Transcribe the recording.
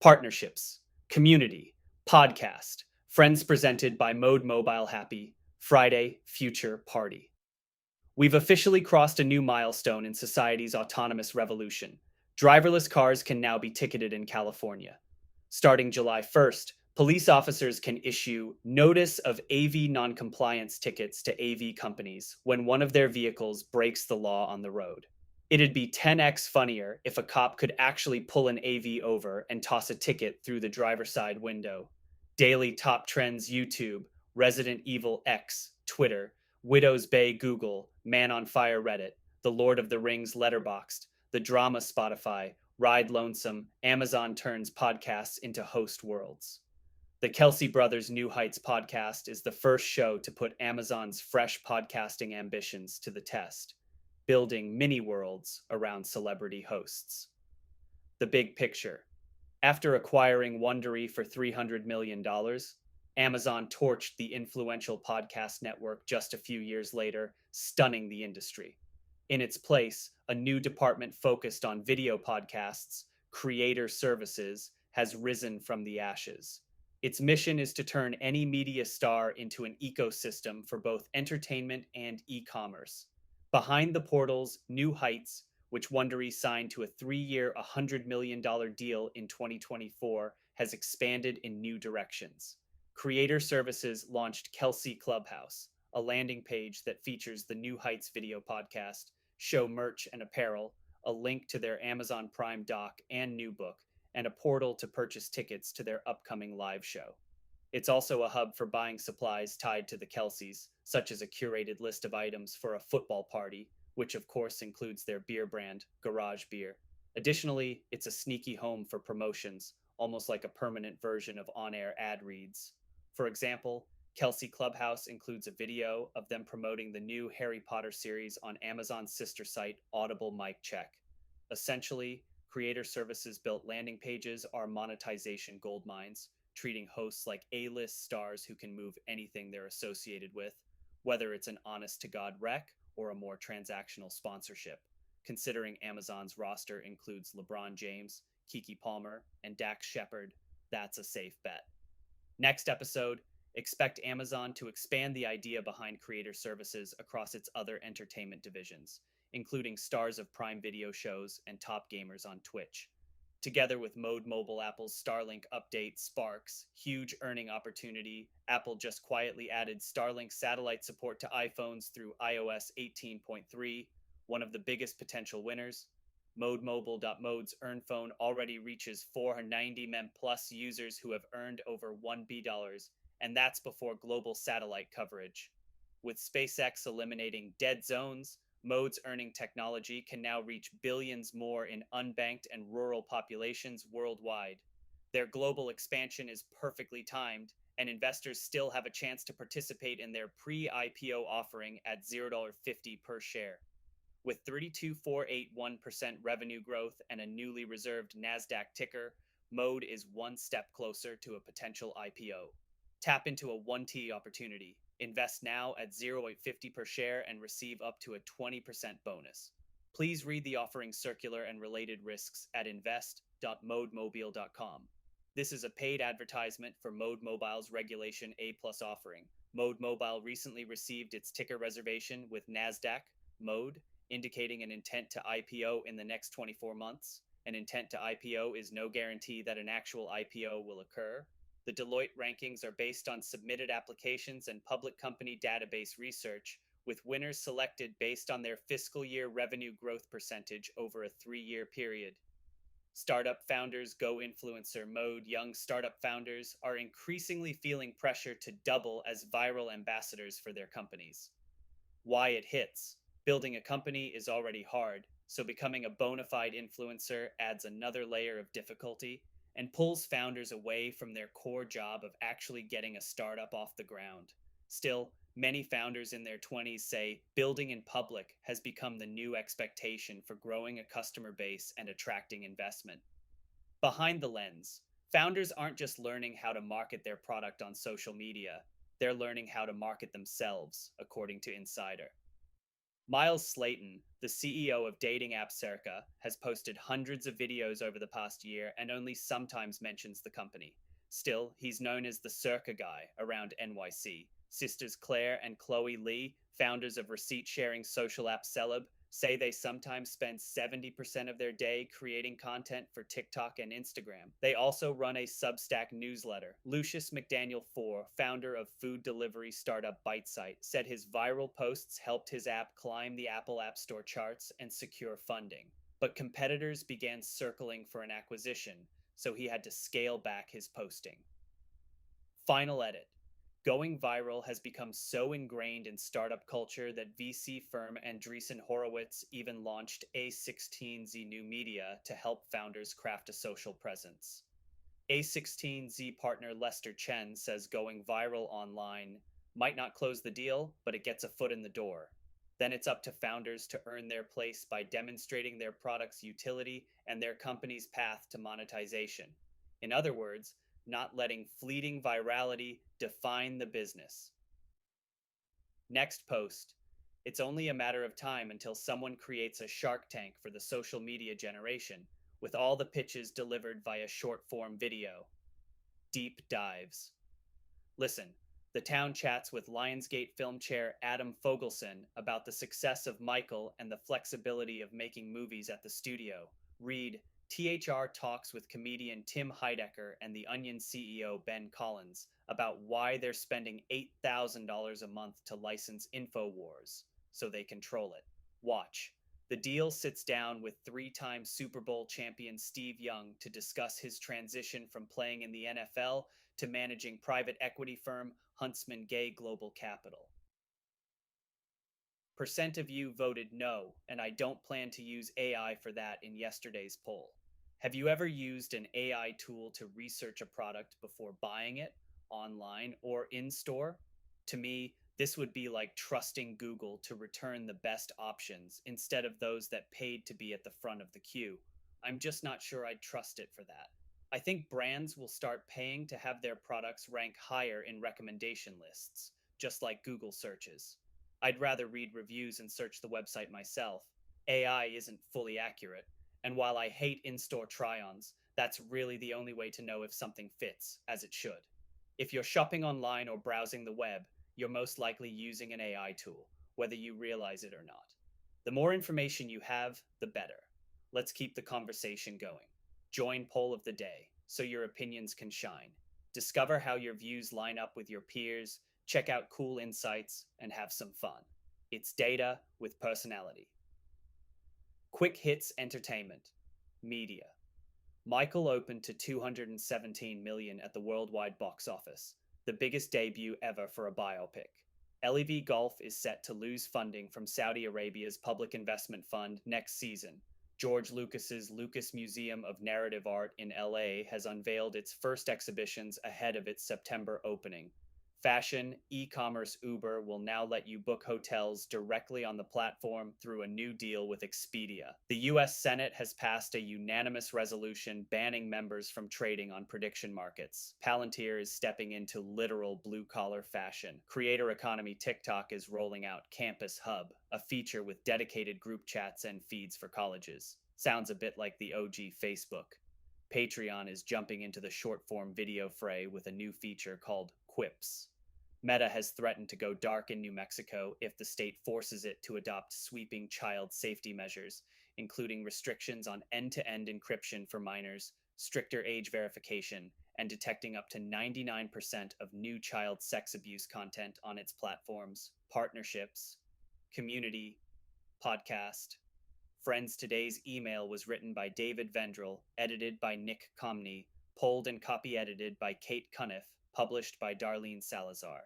Partnerships, community, podcast, friends presented by Mode Mobile Happy, Friday Future Party. We've officially crossed a new milestone in society's autonomous revolution. Driverless cars can now be ticketed in California. Starting July 1st, police officers can issue notice of AV noncompliance tickets to AV companies when one of their vehicles breaks the law on the road. It'd be 10x funnier if a cop could actually pull an AV over and toss a ticket through the driver's side window. Daily Top Trends YouTube, Resident Evil X Twitter, Widow's Bay Google, Man on Fire Reddit, The Lord of the Rings Letterboxd, The Drama Spotify, Ride Lonesome, Amazon turns podcasts into host worlds. The Kelsey Brothers New Heights podcast is the first show to put Amazon's fresh podcasting ambitions to the test, building mini worlds around celebrity hosts. The big picture. After acquiring Wondery for $300 million, Amazon torched the influential podcast network just a few years later, stunning the industry. In its place, a new department focused on video podcasts, Creator Services, has risen from the ashes. Its mission is to turn any media star into an ecosystem for both entertainment and e-commerce. Behind the portals, New Heights, which Wondery signed to a 3-year, $100 million deal in 2024, has expanded in new directions. Creator Services launched Kelsey Clubhouse, a landing page that features the New Heights video podcast, show merch and apparel, a link to their Amazon Prime doc and new book, and a portal to purchase tickets to their upcoming live show. It's also a hub for buying supplies tied to the Kelseys, such as a curated list of items for a football party, which of course includes their beer brand, Garage Beer. Additionally, it's a sneaky home for promotions, almost like a permanent version of on-air ad reads. For example, Kelsey Clubhouse includes a video of them promoting the new Harry Potter series on Amazon's sister site, Audible Mic Check. Essentially, Creator Services built landing pages are monetization goldmines, treating hosts like A-list stars who can move anything they're associated with, whether it's an honest-to-God rec or a more transactional sponsorship. Considering Amazon's roster includes LeBron James, Keke Palmer, and Dax Shepard, that's a safe bet. Next episode, expect Amazon to expand the idea behind Creator Services across its other entertainment divisions, including stars of Prime Video shows and top gamers on Twitch. Together with Mode Mobile Apple's Starlink update Sparks, huge earning opportunity, Apple just quietly added Starlink satellite support to iPhones through iOS 18.3, one of the biggest potential winners. ModeMobile.mode's Earn Phone already reaches 490 mem plus users who have earned over $1 and that's before global satellite coverage. With SpaceX eliminating dead zones, Mode's earning technology can now reach billions more in unbanked and rural populations worldwide. Their global expansion is perfectly timed, and investors still have a chance to participate in their pre-IPO offering at $0.50 per share. With 32.481% revenue growth and a newly reserved NASDAQ ticker, Mode is one step closer to a potential IPO. Tap into a 1T opportunity. Invest now at $0.50 per share and receive up to a 20% bonus. Please read the offering circular and related risks at invest.modemobile.com. This is a paid advertisement for Mode Mobile's Regulation A+ offering. Mode Mobile recently received its ticker reservation with NASDAQ, Mode, indicating an intent to IPO in the next 24 months. An intent to IPO is no guarantee that an actual IPO will occur. The Deloitte rankings are based on submitted applications and public company database research, with winners selected based on their fiscal year revenue growth percentage over a 3-year period. Startup founders go influencer mode. Young startup founders are increasingly feeling pressure to double as viral ambassadors for their companies. Why it hits. Building a company is already hard, so becoming a bona fide influencer adds another layer of difficulty and pulls founders away from their core job of actually getting a startup off the ground. Still, many founders in their 20s say building in public has become the new expectation for growing a customer base and attracting investment. Behind the lens, founders aren't just learning how to market their product on social media, they're learning how to market themselves, according to Insider. Miles Slayton, the CEO of dating app Circa, has posted hundreds of videos over the past year and only sometimes mentions the company. Still, he's known as the Circa guy around NYC. Sisters Claire and Chloe Lee, founders of receipt sharing social app Celeb, say they sometimes spend 70% of their day creating content for TikTok and Instagram. They also run a Substack newsletter. Lucius McDaniel IV, founder of food delivery startup ByteSite, said his viral posts helped his app climb the Apple App Store charts and secure funding. But competitors began circling for an acquisition, so he had to scale back his posting. Final edit. Going viral has become so ingrained in startup culture that VC firm Andreessen Horowitz even launched A16Z New Media to help founders craft a social presence. A16Z partner Lester Chen says going viral online might not close the deal, but it gets a foot in the door. Then it's up to founders to earn their place by demonstrating their product's utility and their company's path to monetization. In other words, not letting fleeting virality define the business. Next post. It's only a matter of time until someone creates a Shark Tank for the social media generation, with all the pitches delivered via short form video. Deep dives. Listen, the town chats with Lionsgate film chair Adam Fogelson about the success of Michael and the flexibility of making movies at the studio. Read THR talks with comedian Tim Heidecker and the Onion CEO Ben Collins about why they're spending $8,000 a month to license InfoWars so they control it. Watch. The deal sits down with three-time Super Bowl champion Steve Young to discuss his transition from playing in the NFL to managing private equity firm Huntsman Gay Global Capital. Percent of you voted no, and I don't plan to use AI for that in yesterday's poll. Have you ever used an AI tool to research a product before buying it, online or in store? To me, this would be like trusting Google to return the best options instead of those that paid to be at the front of the queue. I'm just not sure I'd trust it for that. I think brands will start paying to have their products rank higher in recommendation lists, just like Google searches. I'd rather read reviews and search the website myself. AI isn't fully accurate, and while I hate in store try ons, that's really the only way to know if something fits, as it should. If you're shopping online or browsing the web, you're most likely using an AI tool, whether you realize it or not. The more information you have, the better. Let's keep the conversation going. Join Poll of the Day so your opinions can shine. Discover how your views line up with your peers, check out cool insights, and have some fun. It's data with personality. Quick Hits Entertainment. Media. Michael opened to 217 million at the worldwide box office, the biggest debut ever for a biopic. LEV Golf is set to lose funding from Saudi Arabia's Public Investment Fund next season. George Lucas's Lucas Museum of Narrative Art in LA has unveiled its first exhibitions ahead of its September opening. Fashion e-commerce Uber will now let you book hotels directly on the platform through a new deal with Expedia. The US Senate has passed a unanimous resolution banning members from trading on prediction markets. Palantir is stepping into literal blue-collar fashion. Creator economy TikTok is rolling out Campus Hub, a feature with dedicated group chats and feeds for colleges. Sounds a bit like the OG Facebook. Patreon is jumping into the short-form video fray with a new feature called Quips. Meta has threatened to go dark in New Mexico if the state forces it to adopt sweeping child safety measures, including restrictions on end-to-end encryption for minors, stricter age verification, and detecting up to 99% of new child sex abuse content on its platforms. Partnerships, community, podcast. Friends Today's email was written by David Vendrell, edited by Nick Comney, polled and copy edited by Kate Cuniff, published by Darlene Salazar.